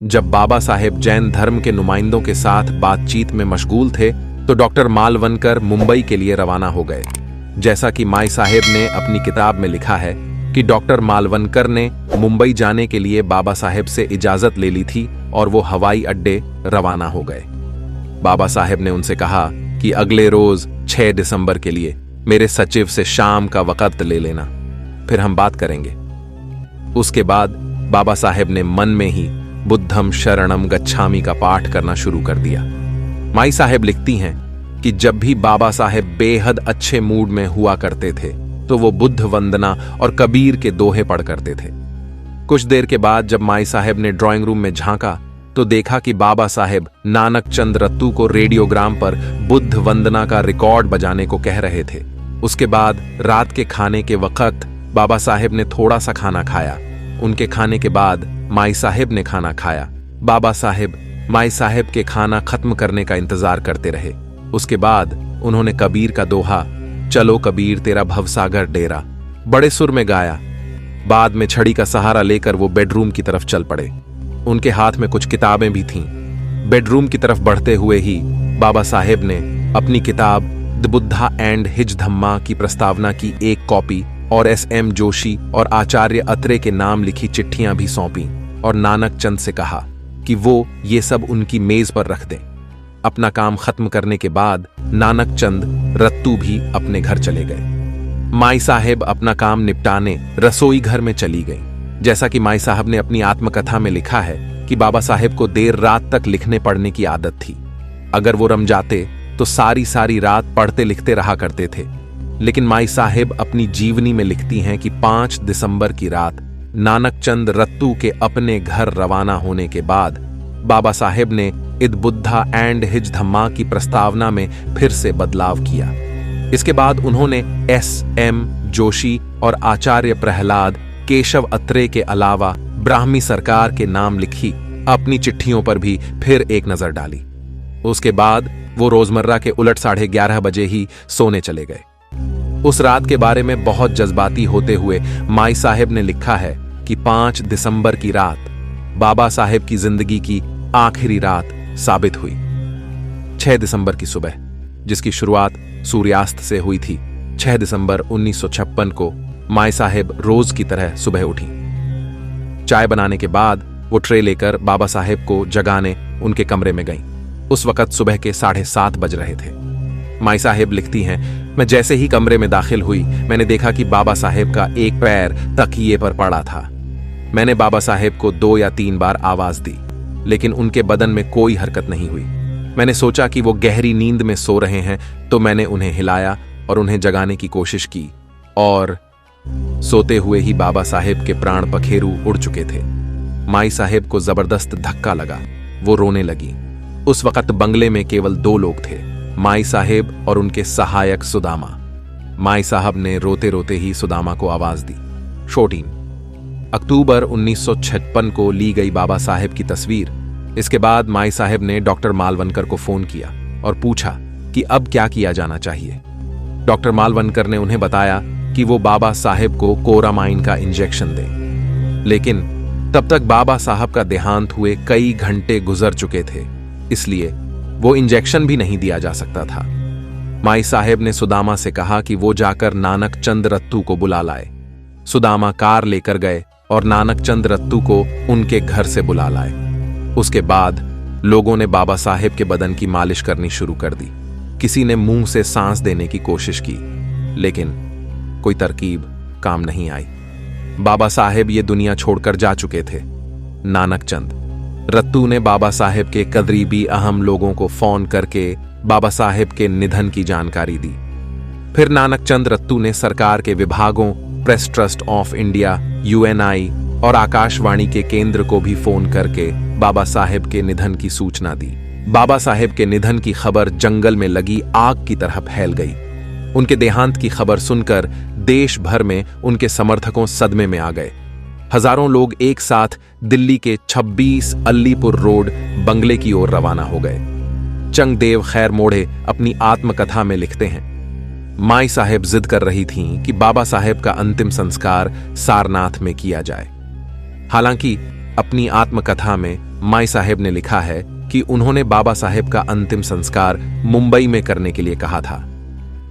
जब बाबा साहेब जैन धर्म के नुमाइंदों के साथ बातचीत में मशगूल थे तो डॉक्टर मालवनकर मुंबई के लिए रवाना हो गए। जैसा कि माई साहेब ने अपनी किताब में लिखा है कि डॉक्टर मालवनकर ने मुंबई जाने के लिए बाबा साहेब से इजाजत ले ली थी और वो हवाई अड्डे रवाना हो गए। बाबा साहेब ने उनसे कहा कि अगले रोज 6 दिसंबर के लिए मेरे सचिव से शाम का वक्त ले लेना, फिर हम बात करेंगे। उसके बाद बाबा साहेब ने मन में ही बुद्धम शरणम गच्छामि का पाठ करना शुरू कर दिया। माई साहेब लिखती हैं कि जब भी बाबा साहेब बेहद अच्छे मूड में हुआ करते थे तो वो बुद्ध वंदना और कबीर के दोहे पढ़ करते थे। कुछ देर के बाद जब माई साहेब ने ड्राइंग रूम में झांका तो देखा कि बाबा साहेब नानक चंद रत्तू को रेडियोग्राम पर बुद्ध वंदना का रिकॉर्ड बजाने को कह रहे थे। उसके बाद रात के खाने के वक्त बाबा साहेब ने थोड़ा सा खाना खाया। उनके खाने के बाद माई साहेब ने खाना खाया। बाबा साहेब माई साहेब के खाना खत्म करने का इंतजार करते रहे। उसके बाद उन्होंने कबीर का दोहा चलो कबीर तेरा भवसागर डेरा बड़े सुर में गाया। बाद में छड़ी का सहारा लेकर वो बेडरूम की तरफ चल पड़े। उनके हाथ में कुछ किताबें भी थीं। बेडरूम की तरफ बढ़ते हुए ही बाबा साहेब ने अपनी किताब द बुद्धा एंड हिज धम्मा की प्रस्तावना की एक कॉपी और SM जोशी और आचार्य अत्रे के नाम लिखी चिट्ठियां भी सौंपी और नानक चंद से कहा कि वो ये सब उनकी मेज पर रख दें। अपना काम खत्म करने के बाद नानक चंद रत्तू भी अपने घर चले गए। माई साहेब अपना काम निपटाने रसोई घर में चली गई। जैसा कि माई साहब ने अपनी आत्मकथा में लिखा है कि बाबा साहेब को देर रात तक लिखने पढ़ने की आदत थी। अगर वो रम जाते तो सारी रात पढ़ते लिखते रहा करते थे। लेकिन माई साहेब अपनी जीवनी में लिखती हैं कि 5 दिसंबर की रात नानक चंद रत्तू के अपने घर रवाना होने के बाद बाबा साहेब ने इद बुद्धा एंड हिज धम्मा की प्रस्तावना में फिर से बदलाव किया। इसके बाद उन्होंने SM जोशी और आचार्य प्रहलाद केशव अत्रे के अलावा ब्राह्मी सरकार के नाम लिखी अपनी चिट्ठियों पर भी फिर एक नजर डाली। उसके बाद वो रोजमर्रा के उलट 11:30 बजे ही सोने चले गए। उस रात के बारे में बहुत जज्बाती होते हुए माई साहेब ने लिखा है कि 5 दिसंबर की रात बाबा साहेब की जिंदगी की आखिरी रात साबित हुई। 6 दिसंबर की सुबह, जिसकी शुरुआत सूर्यास्त से हुई थी, 6 दिसंबर 1956 को माई साहेब रोज की तरह सुबह उठी। चाय बनाने के बाद वो ट्रे लेकर बाबा साहेब को जगाने उनके कमरे में गईं। उस वक्त सुबह के 7:30 बज रहे थे। माई साहेब लिखती हैं, मैं जैसे ही कमरे में दाखिल हुई मैंने देखा कि बाबा साहेब का एक पैर तकिए पर पड़ा था। मैंने बाबा साहेब को 2 या 3 बार आवाज दी, लेकिन उनके बदन में कोई हरकत नहीं हुई। मैंने सोचा कि वो गहरी नींद में सो रहे हैं, तो मैंने उन्हें हिलाया और उन्हें जगाने की कोशिश की और सोते हुए ही बाबा साहेब के प्राण पखेरु उड़ चुके थे। माई साहेब को जबरदस्त धक्का लगा। वो रोने लगी। उस वक्त बंगले में केवल 2 लोग थे, माई साहेब और उनके सहायक सुदामा। माई साहब ने रोते रोते ही सुदामा को आवाज दी। 14 अक्टूबर 1956 को ली गई बाबा साहेब की तस्वीर। इसके बाद माई साहेब ने डॉक्टर मालवनकर को फोन किया और पूछा कि अब क्या किया जाना चाहिए। डॉक्टर मालवनकर ने उन्हें बताया कि वो बाबा साहेब को कोरामाइन का इंजेक्शन दें, लेकिन तब तक बाबा साहब का देहांत हुए कई घंटे गुजर चुके थे, इसलिए वो इंजेक्शन भी नहीं दिया जा सकता था। माई साहेब ने सुदामा से कहा कि वो जाकर नानक चंद रत्तू को बुला लाए। सुदामा कार लेकर गए और नानक चंद रत्तू को उनके घर से बुला लाए। उसके बाद लोगों ने बाबा साहेब के बदन की मालिश करनी शुरू कर दी। किसी ने मुंह से सांस देने की कोशिश की, लेकिन कोई तरकीब काम नहीं आई। बाबा साहेब ये दुनिया छोड़कर जा चुके थे। नानक चंद रत्तू ने बाबा साहेब के करीबी अहम लोगों को फोन करके बाबा साहेब के निधन की जानकारी दी। फिर नानक चंद रत्तू ने सरकार के विभागों, press trust of India, UNI और आकाशवाणी के केंद्र को भी फोन करके बाबा साहेब के निधन की सूचना दी। बाबा साहेब के निधन की खबर जंगल में लगी आग की तरह फैल गई। उनके देहांत की खबर सुनकर देश भर में उनके समर्थकों सदमे में आ गए। हजारों लोग एक साथ दिल्ली के 26 अलीपुर रोड बंगले की ओर रवाना हो गए। चंगदेव खैर मोड़े अपनी आत्मकथा में लिखते हैं, माई साहेब जिद कर रही थीं कि बाबा साहेब का अंतिम संस्कार सारनाथ में किया जाए। हालांकि अपनी आत्मकथा में माई साहेब ने लिखा है कि उन्होंने बाबा साहेब का अंतिम संस्कार मुंबई में करने के लिए कहा था,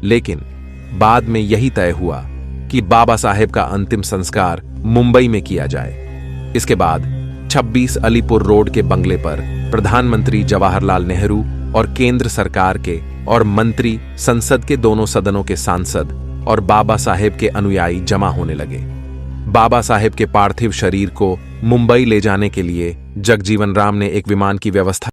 लेकिन बाद में यही तय हुआ कि बाबा साहेब का अंतिम संस्कार मुंबई में किया जाए। इसके बाद 26 अलीपुर रोड के बंगले पर प्रधानमंत्री जवाहरलाल नेहरू और केंद्र सरकार के और मंत्री, संसद के दोनों सदनों के सांसद और बाबा साहेब के अनुयायी जमा होने लगे। बाबा साहेब के पार्थिव शरीर को मुंबई ले जाने के लिए जगजीवन राम ने एक विमान की व्यवस्था